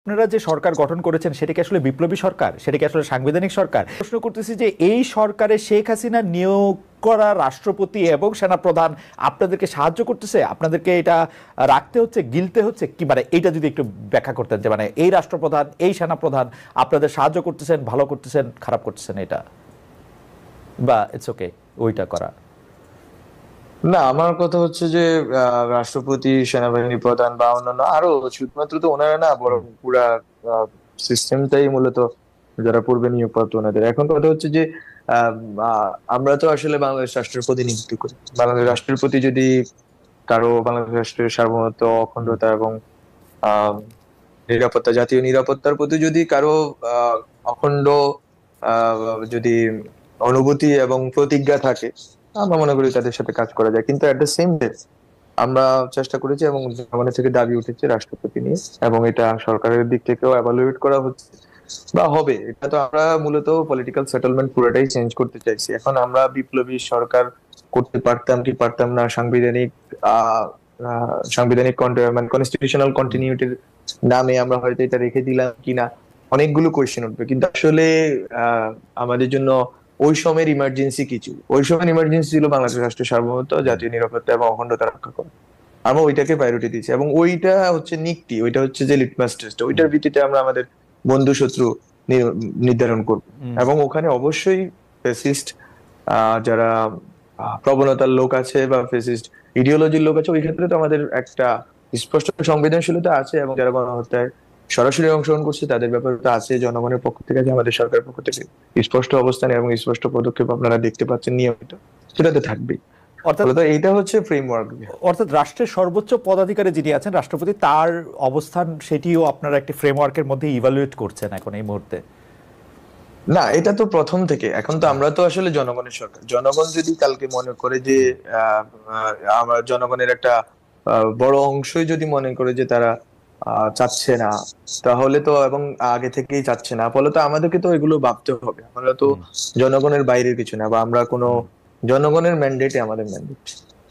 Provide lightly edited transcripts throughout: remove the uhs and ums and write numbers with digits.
আপনারা যে সরকার গঠন করেছেন সেটা কি আসলে বিপ্লবী সরকার, সেটা কি আসলে সাংবিধানিক সরকার? প্রশ্ন করতেছি যে এই সরকারে শেখ হাসিনা নিয়োগ করা রাষ্ট্রপতি এবং সেনাপ্রধান আপনাদেরকে সাহায্য করতেছে, আপনাদেরকে এটা রাখতে হচ্ছে, গিলতে হচ্ছে কি? মানে এইটা যদি একটু ব্যাখ্যা করতেন যে মানে এই রাষ্ট্রপ্রধান এই সেনাপ্রধান আপনাদের সাহায্য করতেছেন, ভালো করতেছেন, খারাপ করতেছেন, এটা বা ইটস ওকে ওইটা করা। না, আমার কথা হচ্ছে যে রাষ্ট্রপতি, সেনাবাহিনী প্রধান বা অন্যান্য আরো শুধুমাত্র তো ওনারা না, বরং পুরা সিস্টেমটাই মূলত যারা পূর্বে নিয়োগপ্রাপ্ত ওনাদের। এখন কথা হচ্ছে যে আহ, আমরা তো আসলে বাংলাদেশ রাষ্ট্রের প্রতিনিধিত্ব করি। বাংলাদেশ রাষ্ট্রের প্রতি যদি কারো বাংলাদেশ রাষ্ট্রের সার্বভৌমত্ব, অখণ্ডতা এবং আহ নিরাপত্তা, জাতীয় নিরাপত্তার প্রতি যদি কারো অখণ্ড যদি অনুভূতি এবং প্রতিজ্ঞা থাকে, আমরা মনে করি তাদের সাথে কাজ করা যায়। কিন্তু এট দ্য সেম ডে আমরা চেষ্টা করেছি এবং জনগণের থেকে দাবি উঠেছে রাষ্ট্রপতি নিয়ে, এবং এটা সরকারের দিক থেকেও এভালুয়েট করা হচ্ছে বা হবে। এটা তো আমরা মূলত পলিটিক্যাল সেটেলমেন্ট পুরোটাই চেঞ্জ করতে চাইছি। এখন আমরা বিপ্লবী সরকার করতে পারতাম কি পারতাম না, আহ সাংবিধানিক মানে কনস্টিটিউশনাল কন্টিনিউটির নামে আমরা হয়তো এটা রেখে দিলাম কিনা, অনেকগুলো কোয়েশ্চেন উঠবে। কিন্তু আসলে আমাদের জন্য ওই সময়ের ইমার্জেন্সি কিছু, ওই সময়ের ইমার্জেন্সি ছিল বাংলাদেশ রাষ্ট্রের সার্বভৌমত্ব, জাতীয় নিরাপত্তা এবং অখণ্ডতা রক্ষা করা। আমরা ওইটাকে প্রায়োরিটি দিচ্ছি, এবং ওইটা হচ্ছে নিকটি, ওইটা হচ্ছে যে লিটমাস টেস্ট। ওইটার ভিত্তিতে আমরা আমাদের বন্ধু শত্রু নির্ধারণ করব। এবং ওখানে অবশ্যই ফেসিস্ট যারা প্রবণতার লোক আছে বা ফেসিস্ট ইডিওলজির লোক আছে, ওই ক্ষেত্রে তো আমাদের একটা স্পষ্ট সংবেদনশীলতা আছে। এবং যারা গণহত্যায় সরাসরি অংশগ্রহণ করছে তাদের ব্যাপারে তো আছে। জনগণের পক্ষ থেকে আছে, আমাদের সরকারের পক্ষ থেকে স্পষ্ট অবস্থান এবং স্পষ্ট পদক্ষেপ আপনারা দেখতে পাচ্ছেন নিয়মিত, সেটা তো থাকবেই। অর্থাৎ ফলে তো এইটা হচ্ছে ফ্রেমওয়ার্ক। অর্থাৎ রাষ্ট্রের সর্বোচ্চ পদাধিকারী যিনি আছেন রাষ্ট্রপতি, তার অবস্থান সেটিও আপনারা একটি ফ্রেমওয়ার্কের মধ্যে ইভালুয়েট করছেন এখন এই মুহূর্তে? না, এটা তো প্রথম থেকে। এখন তো আমরা তো আসলে জনগণের সরকার। জনগণ যদি কালকে মনে করে যে আহ, আহ, আমার জনগণের একটা বড় অংশই যদি মনে করে যে তারা চাচ্ছে না, তাহলে তো, এবং আগে থেকেই চাচ্ছে না, ফলে তো আমাদেরকে তো এগুলো ভাবতে হবে। আমরা তো জনগণের বাইরের কিছু না, বা আমরা কোনো জনগণের ম্যান্ডেটে আমাদের ম্যান্ডেট,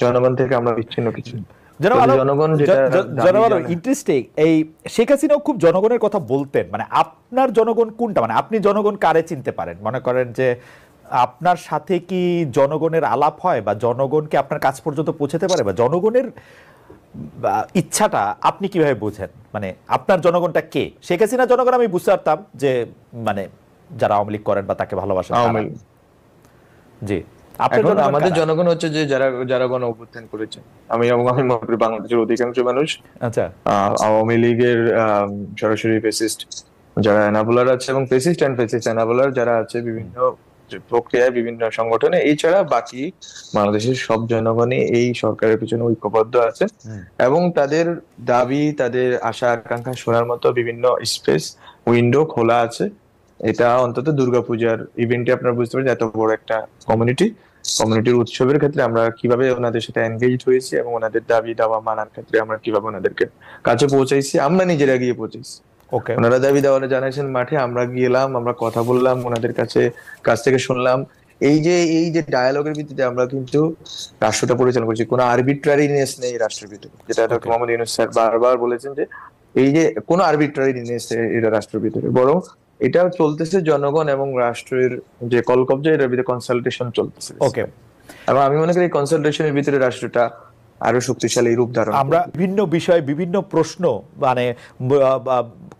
জনগণ থেকে আমরা বিচ্ছিন্ন কিছু না। জনাব ফলে আলম, জনগণ যেটা দাবি জনাব আলম জানে। ইন্টারেস্টিং। এই শেখ হাসিনাও খুব জনগণের কথা বলতেন। মানে আপনার জনগণ কোনটা? মানে আপনি জনগণ কারে চিনতে পারেন? মনে করেন যে আপনার সাথে কি জনগণের আলাপ হয়, বা জনগণকে আপনার কাছ পর্যন্ত পৌঁছাতে পারে, বা জনগণের ইচ্ছাটা আপনি কিভাবে বোঝেন? মানে আপনার জনগণটা কে? শেখ হাসিনা জনগণ আমি বুঝতে পারতাম যে মানে যারা আওয়ামী লীগ করেন বা তাকে ভালোবাসেন তারা। আওয়ামী লীগ। জি, আপনার এখন জনগণ আমাদের কারা? জনগণ হচ্ছে যে যারা যারা গণ অভ্যুত্থান করেছে। আমি মনে করি বাংলাদেশের অধিকাংশ মানুষ আচ্ছা। আওয়ামী লীগের সরাসরি ফেসিস্ট যারা এনাবলার আছে, এবং ফেসিস্ট এন্ড ফেসিস্ট এনাবলার যারা আছে বিভিন্ন যে প্রক্রিয়ায়, বিভিন্ন সংগঠনে, এছাড়া বাকি বাংলাদেশের সব জনগণই এই সরকারের পিছনে ঐক্যবদ্ধ আছে। এবং তাদের দাবি, তাদের আশা আকাঙ্ক্ষা শোনার মতো বিভিন্ন স্পেস, উইন্ডো খোলা আছে। এটা অন্তত দুর্গাপূজার ইভেন্টে আপনারা বুঝতে পারেন, এত বড় একটা কমিউনিটির উৎসবের ক্ষেত্রে আমরা কিভাবে ওনাদের সাথে এনগেজ হয়েছি, এবং ওনাদের দাবি দাওয়া মানার ক্ষেত্রে আমরা কিভাবে ওনাদেরকে কাছে পৌঁছাইছি, আমরা নিজেরা গিয়ে পৌঁছাইছি। ওকে। ওনারা দাবি দাওয়া জানাইছেন মাঠে, আমরা গেলাম, আমরা কথা বললাম, ওনাদের কাছ থেকে শুনলাম। এই যে ডায়ালগের ভিত্তিতে আমরা কিন্তু রাষ্ট্রটা পরিচালনা করছি। কোনো আরবিট্রারিনেস নেই রাষ্ট্রের ভিতরে, যেটা ডক্টর ওকে। মোহাম্মদ ইউনূস স্যার বারবার বলেছেন যে এই যে কোনো আরবিট্রারিনেস এটা রাষ্ট্রের ভিতরে, বরং এটা চলতেছে জনগণ এবং রাষ্ট্রের যে কলকব্জা, এটার ভিতরে কনসালটেশন চলতেছে। ওকে। এবং আমি মনে করি এই কনসালটেশনের ভিতরে রাষ্ট্রটা আরো শক্তিশালী রূপ ধারণ আমরা করবে। বিভিন্ন বিষয়ে বিভিন্ন প্রশ্ন মানে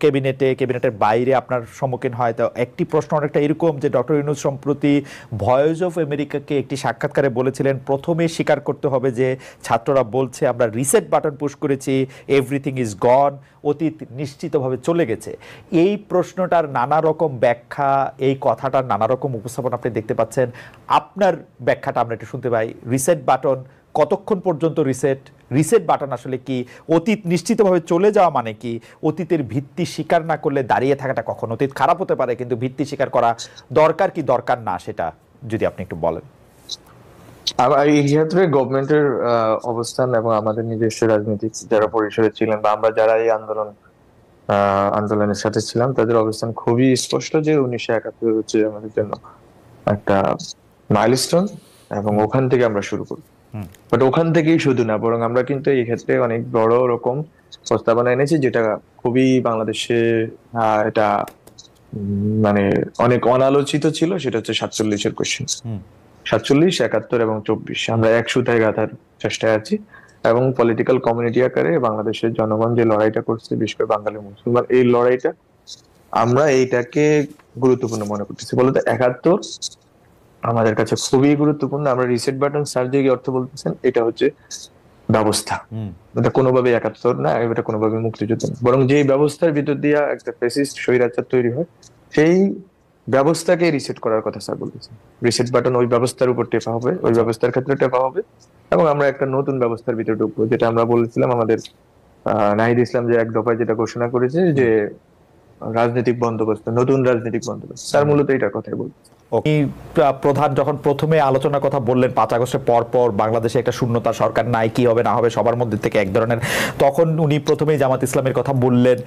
ক্যাবিনেটের বাইরে আপনার সম্মুখীন হয়। তো একটি প্রশ্ন অনেকটা এরকম যে ডক্টর ইউনূস সম্প্রতি ভয়েস অফ আমেরিকাকে একটি সাক্ষাৎকারে বলেছিলেন প্রথমে স্বীকার করতে হবে যে ছাত্ররা বলছে আমরা রিসেট বাটন পুশ করেছি, এভরিথিং ইজ গন, অতীত নিশ্চিতভাবে চলে গেছে। এই প্রশ্নটার নানা রকম ব্যাখ্যা, এই কথাটার নানা রকম উপস্থাপন আপনি দেখতে পাচ্ছেন। আপনার ব্যাখ্যাটা আমরা একটু শুনতে পাই। রিসেট বাটন কতক্ষণ পর্যন্ত রিসেট বাটন আসলে কি? অতীত নিশ্চিতভাবে চলে যাওয়া মানে কি? অতীতের ভিত্তি স্বীকার না করলে দাঁড়িয়ে থাকাটা কখন? অতীত খারাপ হতে পারে, কিন্তু ভিত্তি স্বীকার করা দরকার কি দরকার না, সেটা যদি আপনি একটু বলেন। আবার এই ক্ষেত্রে গভর্নমেন্টের অবস্থান এবং আমাদের নিজস্ব রাজনীতিক যারা পরিসরে ছিলেন, বা আমরা যারা এই আন্দোলনের সাথে ছিলাম, তাদের অবস্থান খুবই স্পষ্ট যে 1971 হচ্ছে আমাদের জন্য একটা মাইলস্টোন, এবং ওখান থেকে আমরা শুরু করি। বাট ওখান থেকেই শুধু না, বরং আমরা কিন্তু এই ক্ষেত্রে অনেক বড় রকম প্রস্তাবনা এনেছি, যেটা খুবই বাংলাদেশে এটা মানে অনেক অনালোচিত ছিল। সেটা হচ্ছে 47-এর কোশ্চেন, 47, 71 এবং 24 আমরা এক সুতায় গাঁথার চেষ্টায় আছি। এবং পলিটিক্যাল কমিউনিটি আকারে বাংলাদেশের জনগণ যে লড়াইটা করছে, বিশেষ করে বাঙালি মুসলমান, এই লড়াইটা আমরা এইটাকে গুরুত্বপূর্ণ মনে করতেছি। বলতে 71 আমাদের কাছে খুবই গুরুত্বপূর্ণ। আমরা রিসেট বাটন সার্চ দিয়ে অর্থ বলতেছেন, এটা হচ্ছে ব্যবস্থা, এটা কোনোভাবে 71 না, এটা কোনোভাবে মুক্তিযুদ্ধ না, বরং যে ব্যবস্থার ভিতর দিয়ে একটা ফ্যাসিস্ট স্বৈরাচার তৈরি হয়, সেই ব্যবস্থাকে রিসেট করার কথা স্যার বলতেছেন। রিসেট বাটন ওই ব্যবস্থার উপর টেপা হবে, ওই ব্যবস্থার ক্ষেত্রে টেপা হবে, এবং আমরা একটা নতুন ব্যবস্থার ভিতরে ঢুকবো, যেটা আমরা বলেছিলাম আমাদের নাহিদ ইসলাম যে এক দফায় যেটা ঘোষণা করেছে যে রাজনৈতিক বন্দোবস্ত, নতুন রাজনৈতিক বন্দোবস্ত, স্যার মূলত এটার কথাই বলছে। প্রধান যখন প্রথমে আলোচনার কথা বললেন 5 আগস্টের পর বাংলাদেশে একটা শূন্যতা সরকার নাই, কি হবে না হবে সবার মধ্যে থেকে এক ধরনের, তখন উনি প্রথমেই জামাত ইসলামের কথা বললেন।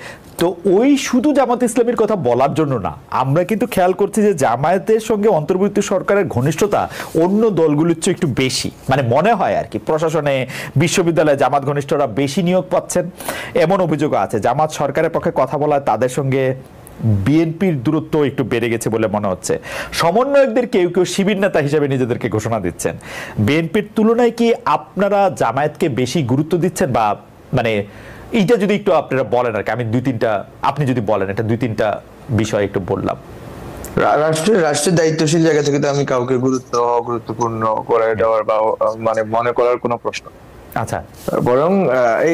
তো ওই শুধু জামাত ইসলামের কথা বলার জন্য না, আমরা কিন্তু খেয়াল করছি যে জামায়াতের সঙ্গে অন্তর্বর্তী সরকারের ঘনিষ্ঠতা অন্য দলগুলোর চেয়ে একটু বেশি, মানে মনে হয় আর কি প্রশাসনে, বিশ্ববিদ্যালয়ে জামাত ঘনিষ্ঠরা বেশি নিয়োগ পাচ্ছেন, এমন অভিযোগও আছে। জামাত সরকারের পক্ষে কথা বলায় তাদের সঙ্গে বিএনপির দূরত্ব একটু বেড়ে গেছে বলে মনে হচ্ছে। সমন্বয়কদের কেউ কেউ শিবির নেতা হিসেবে নিজেদেরকে ঘোষণা দিচ্ছেন। বিএনপির তুলনায় কি আপনারা জামায়াতকে বেশি গুরুত্ব দিচ্ছেন, বা মানে এইটা যদি একটু আপনারা বলেন আর কি, আমি আপনি যদি বলেন এটা 2-3টা বিষয় একটু বললাম। রাষ্ট্রের দায়িত্বশীল জায়গা থেকে তো আমি কাউকে গুরুত্বপূর্ণ করে দেওয়ার বা মানে মনে করার কোনো প্রশ্ন, আচ্ছা, বরং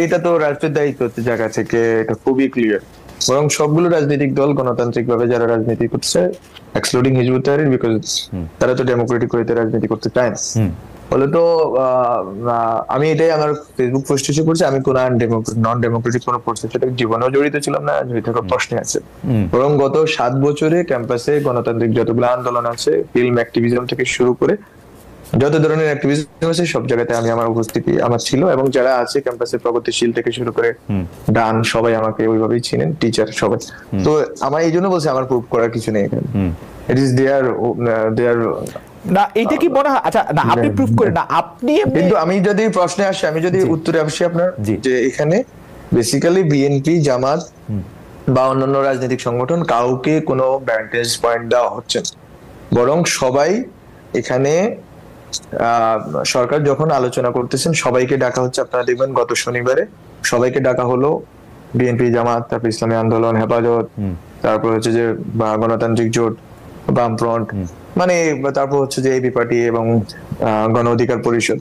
এটা তো রাষ্ট্রের দায়িত্ব জায়গা থেকে এটা খুবই ক্লিয়ার। বরং সবগুলো রাজনৈতিক দল গণতান্ত্রিক ভাবে যারা রাজনীতি করছে, এক্সক্লুডিং হিজবুত তাহরির, বিকজ তারা তো ডেমোক্রেটিক ওয়েতে রাজনীতি করতে চায় না, বলে তো আমি এটাই আমার ফেসবুক পোস্টে এসে করছি, আমি কোন নন ডেমোক্রেটিক কোনো প্রসেসের সাথে জীবনেও জড়িত ছিলাম না, জড়িত থাকার প্রশ্নে আছে। বরং গত 7 বছরে ক্যাম্পাসে গণতান্ত্রিক যতগুলো আন্দোলন আছে, ফিল্ম অ্যাক্টিভিজম থেকে শুরু করে যত ধরনের অ্যাক্টিভিজম আছে, সব জায়গাতে আমি আমার উপস্থিতি আমার ছিল, এবং যারা আছে ক্যাম্পাসে প্রগতিশীল থেকে শুরু করে ডান সবাই আমাকে ওইভাবেই চিনেন, টিচার সবাই। তো আমার এই জন্য বলছি আমার প্রুভ করার কিছু নেই এখানে, ইট ইজ দেয়ার না, এটা কি মনে হয়? আচ্ছা না, আপনি প্রুফ করেন না, আপনি কিন্তু আমি যদি প্রশ্নে আসি, আমি যদি উত্তরে আসি আপনার, যে এখানে বেসিক্যালি বিএনপি, জামাত বা অন্যান্য রাজনৈতিক সংগঠন কাউকে কোনো ভ্যান্টেজ পয়েন্ট দেওয়া হচ্ছে না, বরং সবাই এখানে সরকার যখন আলোচনা করতেছেন সবাইকে ডাকা হচ্ছে। আপনারা দেখবেন গত শনিবারে সবাইকে ডাকা হলো, বিএনপি, জামাত, তারপর ইসলামী আন্দোলন, হেফাজত, তারপর হচ্ছে যে গণতান্ত্রিক জোট, বামফ্রন্ট, মানে তারপর হচ্ছে যে এবি পার্টি এবং গণ অধিকার পরিষদ,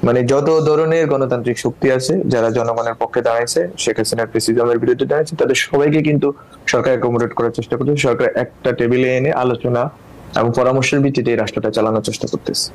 মানে যত ধরনের গণতান্ত্রিক শক্তি আছে যারা জনগণের পক্ষে দাঁড়াইছে, শেখ হাসিনার প্রেসিডেন্টের বিরুদ্ধে দাঁড়াইছে, তাদের সবাইকে কিন্তু সরকার অ্যাকোমোডেট করার চেষ্টা করছে। সরকার একটা টেবিলে এনে আলোচনা এবং পরামর্শের ভিত্তিতে এই রাষ্ট্রটা চালানোর চেষ্টা করতেছে।